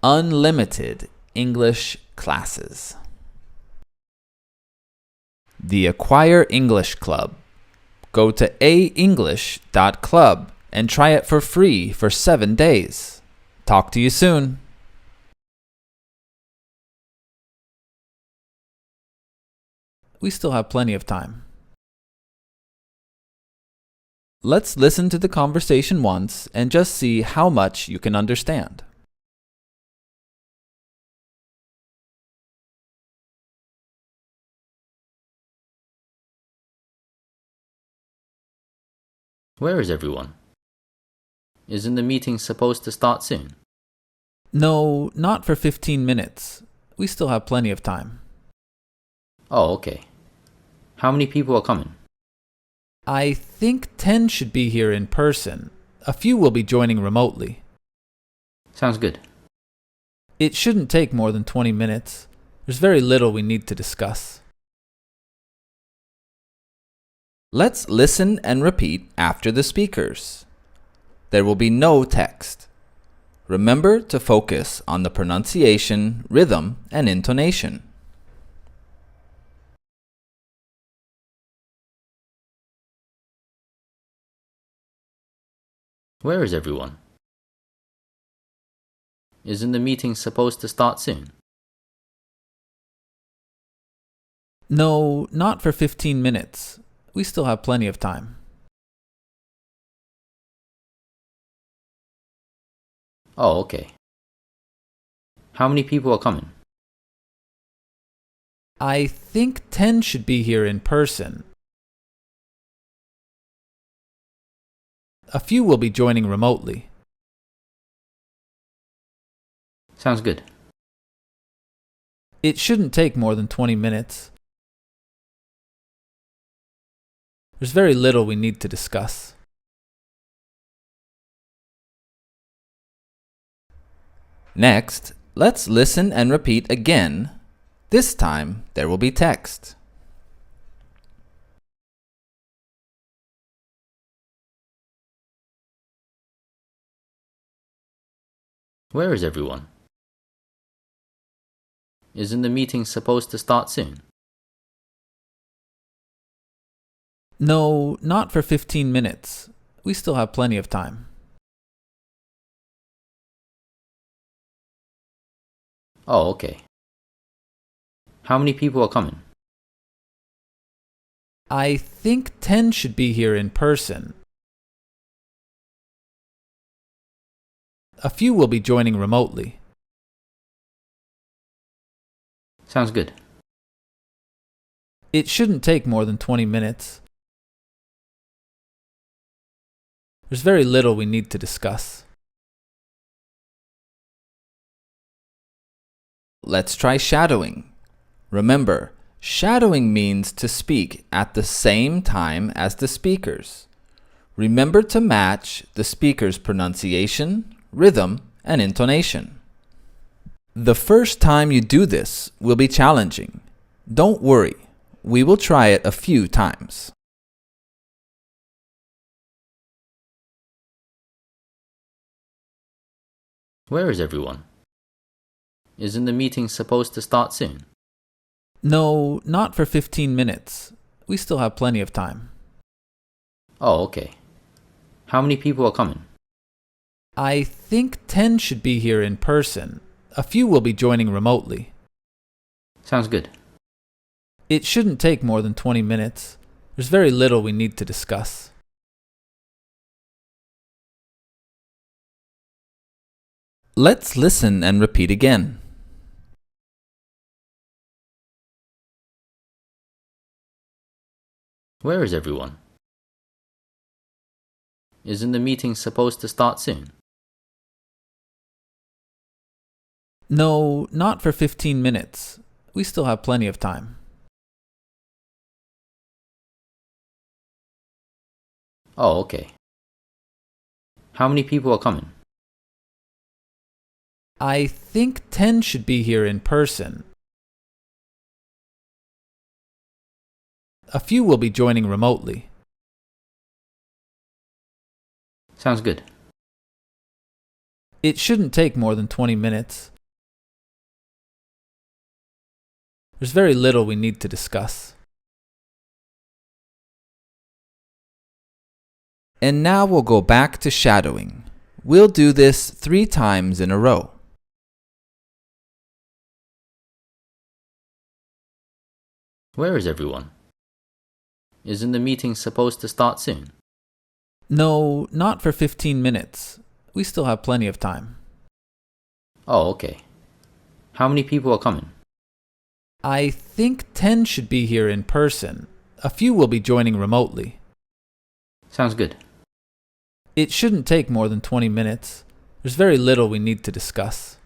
Unlimited English classes. The Acquire English Club. Go to aenglish.club and try it for free for 7 days. Talk to you soon. We still have plenty of time. Let's listen to the conversation once and just see how much you can understand. Where is everyone? Isn't the meeting supposed to start soon? No, not for 15 minutes. We still have plenty of time. Oh, okay. How many people are coming? I think 10 should be here in person. A few will be joining remotely. Sounds good. It shouldn't take more than 20 minutes. There's very little we need to discuss. Let's listen and repeat after the speakers. There will be no text. Remember to focus on the pronunciation, rhythm, and intonation. Where is everyone? Isn't the meeting supposed to start soon? No, not for 15 minutes. We still have plenty of time. Oh, okay. How many people are coming? I think 10 should be here in person. A few will be joining remotely. Sounds good. It shouldn't take more than 20 minutes. There's very little we need to discuss. Next, let's listen and repeat again. This time, there will be text. Where is everyone? Isn't the meeting supposed to start soon? No, not for 15 minutes. We still have plenty of time. Oh, okay. How many people are coming? I think 10 should be here in person. A few will be joining remotely. Sounds good. It shouldn't take more than 20 minutes. There's very little we need to discuss. Let's try shadowing. Remember, shadowing means to speak at the same time as the speakers. Remember to match the speaker's pronunciation, rhythm, and intonation. The first time you do this will be challenging. Don't worry, we will try it a few times. Where is everyone? Isn't the meeting supposed to start soon? No, not for 15 minutes. We still have plenty of time. Oh, okay. How many people are coming? I think 10 should be here in person. A few will be joining remotely. Sounds good. It shouldn't take more than 20 minutes. There's very little we need to discuss. Let's listen and repeat again. Where is everyone? Isn't the meeting supposed to start soon? No, not for 15 minutes. We still have plenty of time. Oh, okay. How many people are coming? I think 10 should be here in person. A few will be joining remotely. Sounds good. It shouldn't take more than 20 minutes. There's very little we need to discuss. And now we'll go back to shadowing. We'll do this 3 times in a row. Where is everyone? Isn't the meeting supposed to start soon? No, not for 15 minutes. We still have plenty of time. Oh, okay. How many people are coming? I think 10 should be here in person. A few will be joining remotely. Sounds good. It shouldn't take more than 20 minutes. There's very little we need to discuss.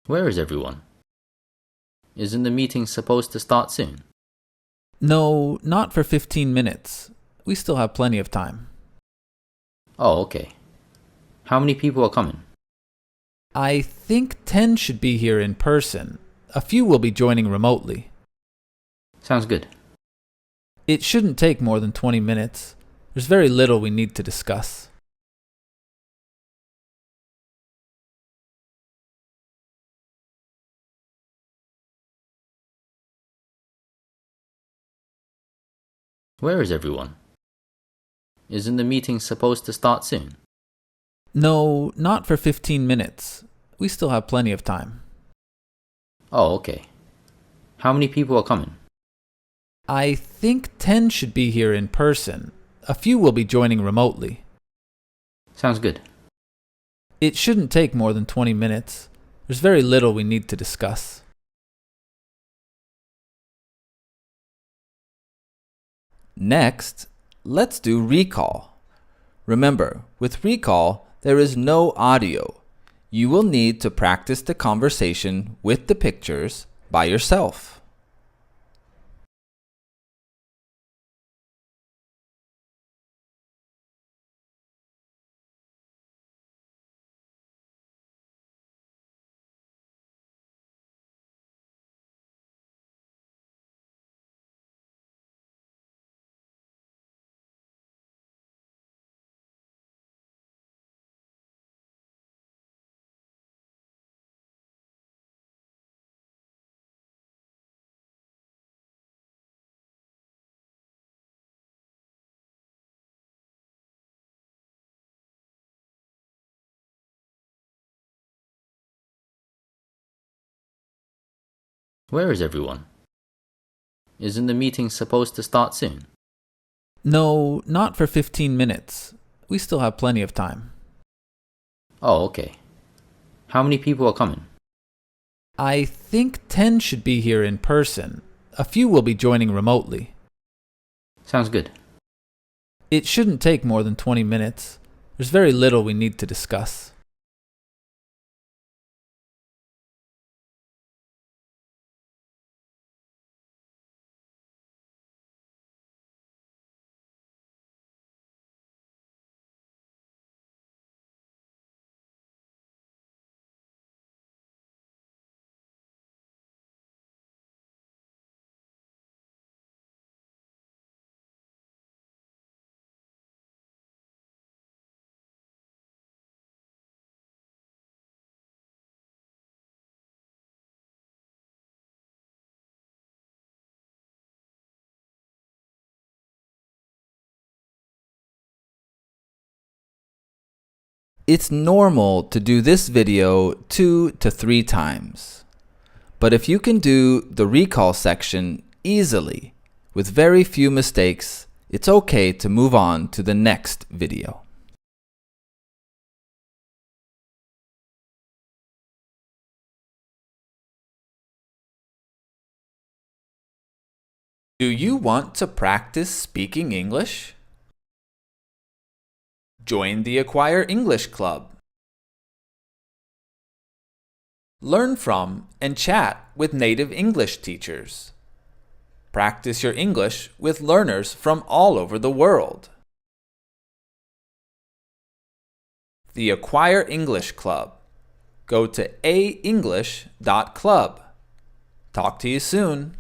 Where is everyone? Isn't the meeting supposed to start soon? No, not for 15 minutes. We still have plenty of time. Oh, okay. How many people are coming? I think 10 should be here in person. A few will be joining remotely. Sounds good. It shouldn't take more than 20 minutes. There's very little we need to discuss. Where is everyone? Isn't the meeting supposed to start soon? No, not for 15 minutes. We still have plenty of time. Oh, okay. How many people are coming? I think 10 should be here in person. A few will be joining remotely. Sounds good. It shouldn't take more than 20 minutes. There's very little we need to discuss. Next, let's do recall. Remember, with recall, there is no audio. You will need to practice the conversation with the pictures by yourself. Where is everyone? Isn't the meeting supposed to start soon? No, not for 15 minutes. We still have plenty of time. Oh, okay. How many people are coming? I think 10 should be here in person. A few will be joining remotely. Sounds good. It shouldn't take more than 20 minutes. There's very little we need to discuss. It's normal to do this video 2 to 3 times. But if you can do the recall section easily, with very few mistakes, it's okay to move on to the next video. Do you want to practice speaking English? Join the Acquire English Club. Learn from and chat with native English teachers. Practice your English with learners from all over the world. The Acquire English Club. Go to aenglish.club. Talk to you soon.